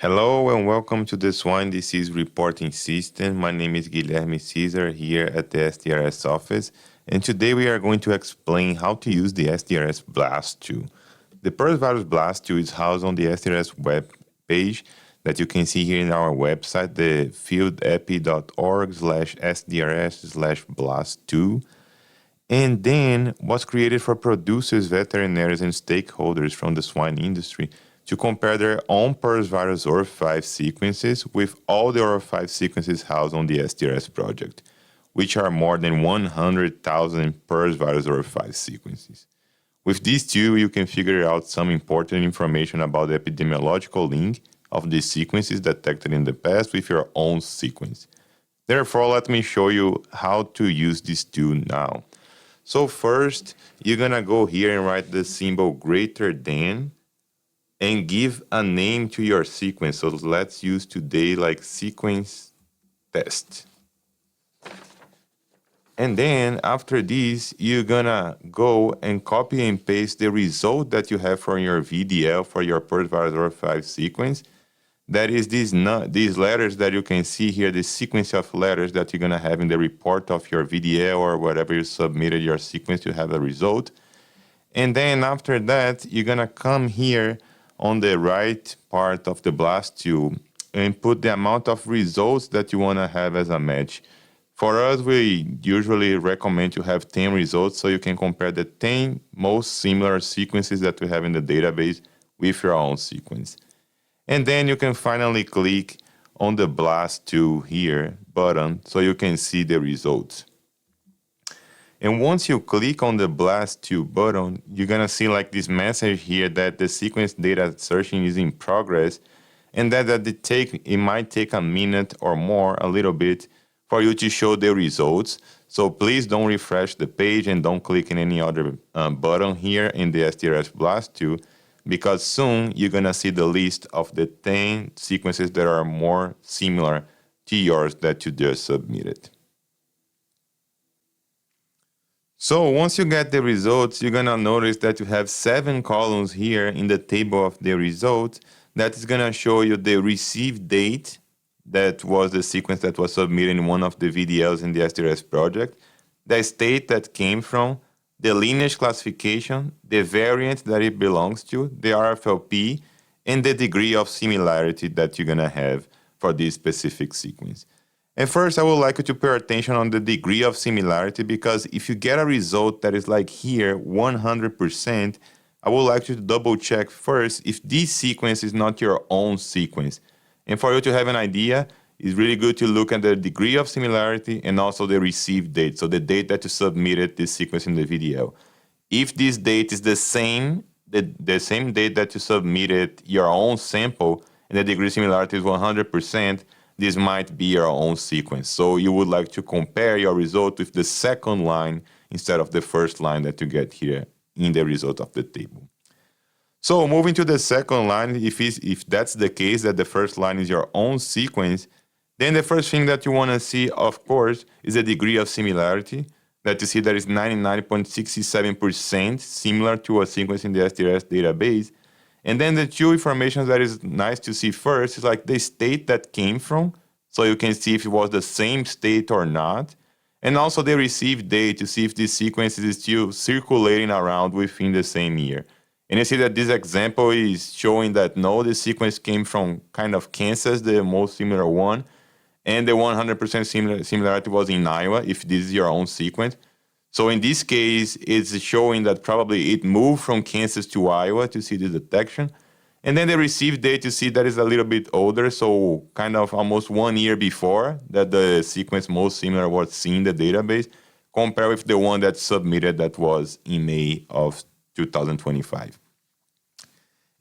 Hello and welcome to the swine disease reporting system. My name is Guilherme Cesar here at the SDRS office, and today we are going to explain how to use the SDRS Blast tool. The PRRSV Blast tool is housed on the SDRS web page that you can see here in our website, the fieldepi.org/SDRS/blast2, and then was created for producers, veterinarians, and stakeholders from the swine industry to compare their own PRRS ORF5 sequences with all the ORF5 sequences housed on the SDRS project, which are more than 100,000 PRRS ORF5 sequences. With this tool, you can figure out some important information about the epidemiological link of the sequences detected in the past with your own sequence. Therefore, let me show you how to use this tool now. So first, you're gonna go here and write the symbol greater than and give a name to your sequence. So let's use today like sequence test. And then after this, you're gonna go and copy and paste the result that you have for your VDL for your PRRS ORF5 sequence. That is these letters that you can see here, the sequence of letters that you're gonna have in the report of your VDL or whatever you submitted your sequence to have a result. And then after that, you're gonna come here on the right part of the blast tool and put the amount of results that you want to have as a match. For us, we usually recommend to have 10 results so you can compare the 10 most similar sequences that we have in the database with your own sequence. And then you can finally click on the blast tool here button so you can see the results. And once you click on the Blast tool button, you're gonna see like this message here that the sequence data searching is in progress, and that it might take a minute or more, a little bit, for you to show the results. So please don't refresh the page and don't click in any other button here in the SDRS Blast tool, because soon you're gonna see the list of the 10 sequences that are more similar to yours that you just submitted. So once you get the results, you're gonna notice that you have 7 columns here in the table of the results that is gonna show you the received date, that was the sequence that was submitted in one of the VDLs in the SDRS project, the state that came from, the lineage classification, the variant that it belongs to, the RFLP, and the degree of similarity that you're gonna have for this specific sequence. And first, I would like you to pay attention on the degree of similarity, because if you get a result that is like here, 100%, I would like you to double check first if this sequence is not your own sequence. And for you to have an idea, it's really good to look at the degree of similarity and also the received date, so the date that you submitted this sequence in the VDL. If this date is the same date that you submitted your own sample, and the degree of similarity is 100%, this might be your own sequence. So you would like to compare your result with the second line instead of the first line that you get here in the result of the table. So moving to the second line, if that's the case, that the first line is your own sequence, then the first thing that you want to see, of course, is the degree of similarity, that you see that is 99.67% similar to a sequence in the SDRS database. And then the two information that is nice to see first is like the state that came from, so you can see if it was the same state or not, and also the received date to see if this sequence is still circulating around within the same year. And you see that this example is showing that no, the sequence came from kind of Kansas, the most similar one, and the 100% similarity was in Iowa, if this is your own sequence. So in this case, it's showing that probably it moved from Kansas to Iowa to see the detection. And then the received date, you see that is a little bit older, so kind of almost 1 year before that the sequence most similar was seen in the database, compared with the one that's submitted that was in May of 2025.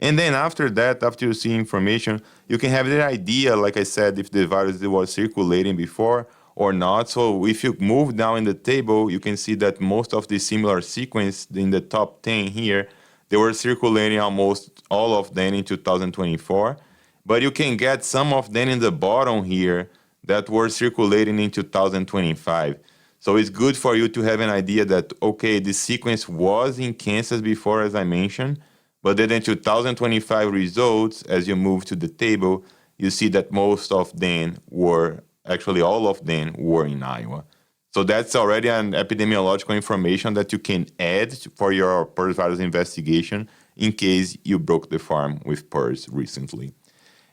And then after that, after you see information, you can have the idea, like I said, if the virus was circulating before or not. So if you move down in the table, you can see that most of the similar sequence in the top 10 here, they were circulating almost all of them in 2024. But you can get some of them in the bottom here that were circulating in 2025. So it's good for you to have an idea that, okay, the sequence was in Kansas before, as I mentioned, But then in 2025 results, as you move to the table, you see that most of them were, actually all of them were in Iowa. So that's already an epidemiological information that you can add for your PRRS virus investigation in case you broke the farm with PRRS recently.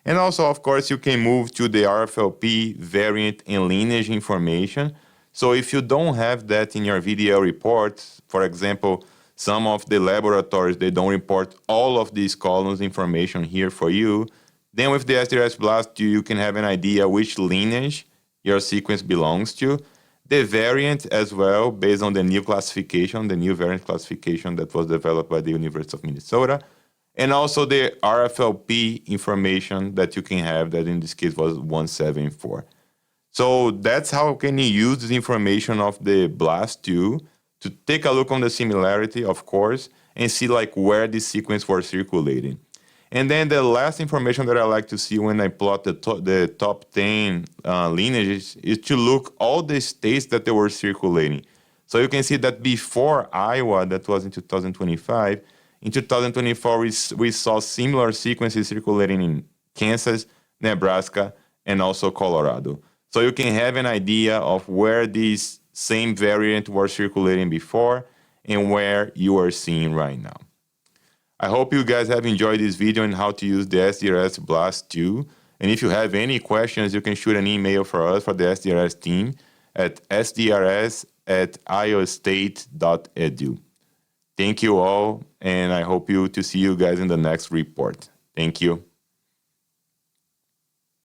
And also, of course, you can move to the RFLP variant and lineage information. So if you don't have that in your VDL reports, for example, some of the laboratories, they don't report all of these columns information here for you, then with the SDRS Blast, you can have an idea which lineage your sequence belongs to. The variant as well, based on the new classification, the new variant classification that was developed by the University of Minnesota, and also the RFLP information that you can have, that in this case was 174. So that's how can you use this information of the BLAST2 to take a look on the similarity, of course, and see like where the sequence were circulating. And then the last information that I like to see when I plot the top 10 lineages is to look all the states that they were circulating. So you can see that before Iowa, that was in 2025, in 2024 we saw similar sequences circulating in Kansas, Nebraska, and also Colorado. So you can have an idea of where these same variant were circulating before and where you are seeing right now. I hope you guys have enjoyed this video on how to use the SDRS Blast2. And if you have any questions, you can shoot an email for us, for the SDRS team, at sdrs@iowastate.edu. Thank you all, and I hope to see you guys in the next report. Thank you.